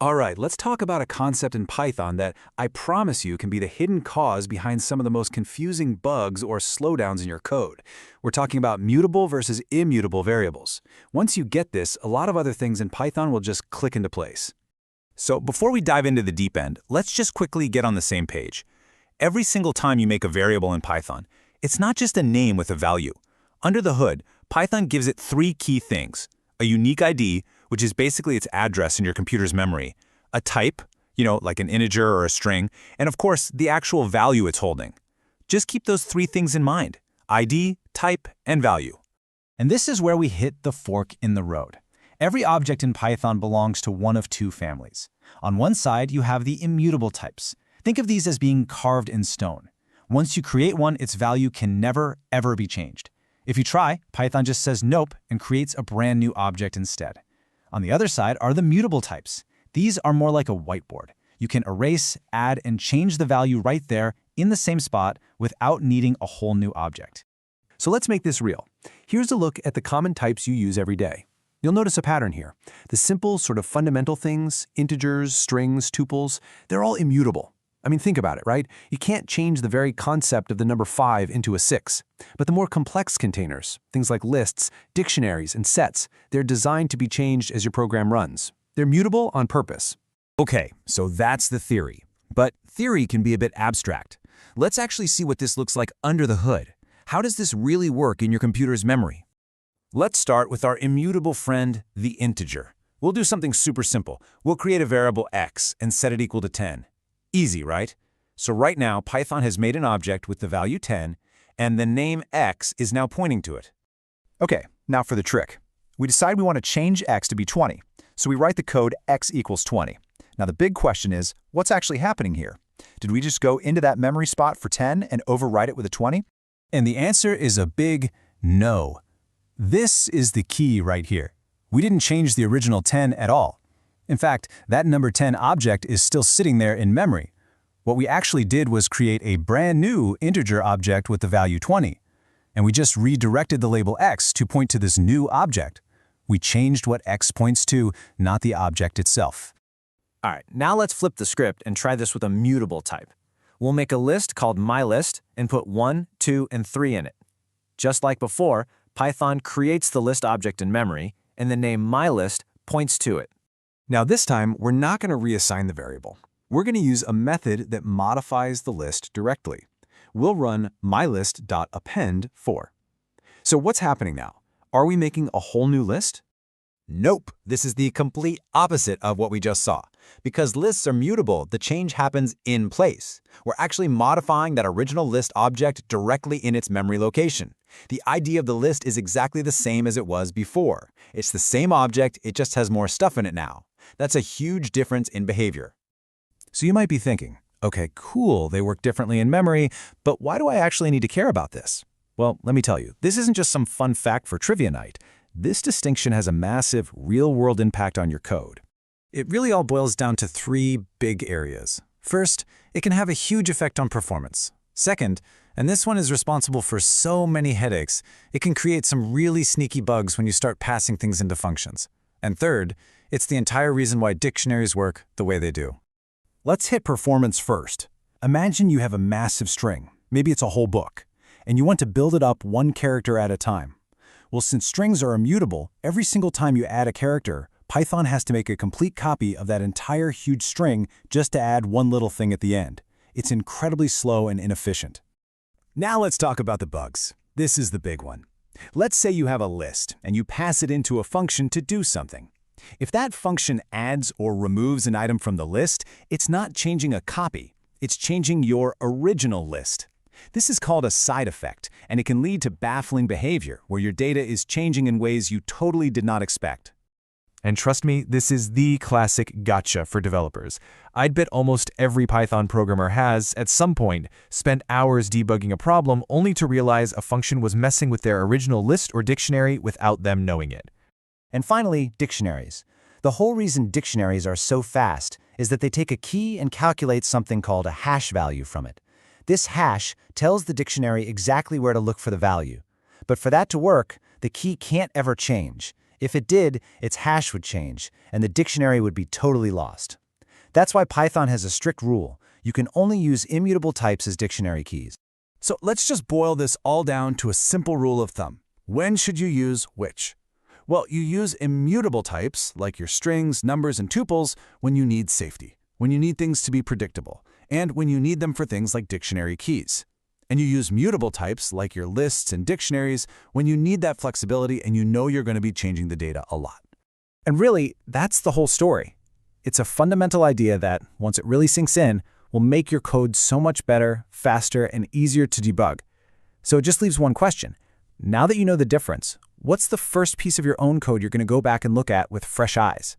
All right, let's talk about a concept in Python that I promise you can be the hidden cause behind some of the most confusing bugs or slowdowns in your code. We're talking about mutable versus immutable variables. Once you get this, a lot of other things in Python will just click into place. So before we dive into the deep end, let's just quickly get on the same page. Every single time you make a variable in Python, it's not just a name with a value. Under the hood, Python gives it three key things: a unique ID, which is basically its address in your computer's memory, a type, like an integer or a string, and of course, the actual value it's holding. Just keep those three things in mind: ID, type, and value. And this is where we hit the fork in the road. Every object in Python belongs to one of two families. On one side, you have the immutable types. Think of these as being carved in stone. Once you create one, its value can never, ever be changed. If you try, Python just says nope and creates a brand new object instead. On the other side are the mutable types. These are more like a whiteboard. You can erase, add, and change the value right there in the same spot without needing a whole new object. So let's make this real. Here's a look at the common types you use every day. You'll notice a pattern here. The simple, sort of fundamental things, integers, strings, tuples, they're all immutable. I mean, think about it, right? You can't change the very concept of the number 5 into a 6. But the more complex containers, things like lists, dictionaries, and sets, they're designed to be changed as your program runs. They're mutable on purpose. Okay, so that's the theory. But theory can be a bit abstract. Let's actually see what this looks like under the hood. How does this really work in your computer's memory? Let's start with our immutable friend, the integer. We'll do something super simple. We'll create a variable x and set it equal to 10. Easy, right? So right now, Python has made an object with the value 10, and the name x is now pointing to it. Okay, now for the trick. We decide we want to change x to be 20, so we write the code x equals 20. Now the big question is, what's actually happening here? Did we just go into that memory spot for 10 and overwrite it with a 20? And the answer is a big no. This is the key right here. We didn't change the original 10 at all. In fact, that number 10 object is still sitting there in memory. What we actually did was create a brand new integer object with the value 20. And we just redirected the label x to point to this new object. We changed what x points to, not the object itself. All right, now let's flip the script and try this with a mutable type. We'll make a list called mylist and put 1, 2, and 3 in it. Just like before, Python creates the list object in memory, and the name mylist points to it. Now this time, we're not going to reassign the variable. We're going to use a method that modifies the list directly. We'll run mylist.append for. So what's happening now? Are we making a whole new list? Nope, this is the complete opposite of what we just saw. Because lists are mutable, the change happens in place. We're actually modifying that original list object directly in its memory location. The ID of the list is exactly the same as it was before. It's the same object, it just has more stuff in it now. That's a huge difference in behavior. So you might be thinking, okay, cool, they work differently in memory, but why do I actually need to care about this? Well, let me tell you, this isn't just some fun fact for trivia night. This distinction has a massive, real-world impact on your code. It really all boils down to three big areas. First, it can have a huge effect on performance. Second, and this one is responsible for so many headaches, it can create some really sneaky bugs when you start passing things into functions. And third, it's the entire reason why dictionaries work the way they do. Let's hit performance first. Imagine you have a massive string, maybe it's a whole book, and you want to build it up one character at a time. Well, since strings are immutable, every single time you add a character, Python has to make a complete copy of that entire huge string just to add one little thing at the end. It's incredibly slow and inefficient. Now let's talk about the bugs. This is the big one. Let's say you have a list and you pass it into a function to do something. If that function adds or removes an item from the list, it's not changing a copy, it's changing your original list. This is called a side effect, and it can lead to baffling behavior where your data is changing in ways you totally did not expect. And trust me, this is the classic gotcha for developers. I'd bet almost every Python programmer has, at some point, spent hours debugging a problem only to realize a function was messing with their original list or dictionary without them knowing it. And finally, dictionaries. The whole reason dictionaries are so fast is that they take a key and calculate something called a hash value from it. This hash tells the dictionary exactly where to look for the value. But for that to work, the key can't ever change. If it did, its hash would change, and the dictionary would be totally lost. That's why Python has a strict rule. You can only use immutable types as dictionary keys. So let's just boil this all down to a simple rule of thumb. When should you use which? Well, you use immutable types, like your strings, numbers, and tuples, when you need safety, when you need things to be predictable, and when you need them for things like dictionary keys. And you use mutable types, like your lists and dictionaries, when you need that flexibility and you know you're going to be changing the data a lot. And really, that's the whole story. It's a fundamental idea that, once it really sinks in, will make your code so much better, faster, and easier to debug. So it just leaves one question. Now that you know the difference, what's the first piece of your own code you're going to go back and look at with fresh eyes?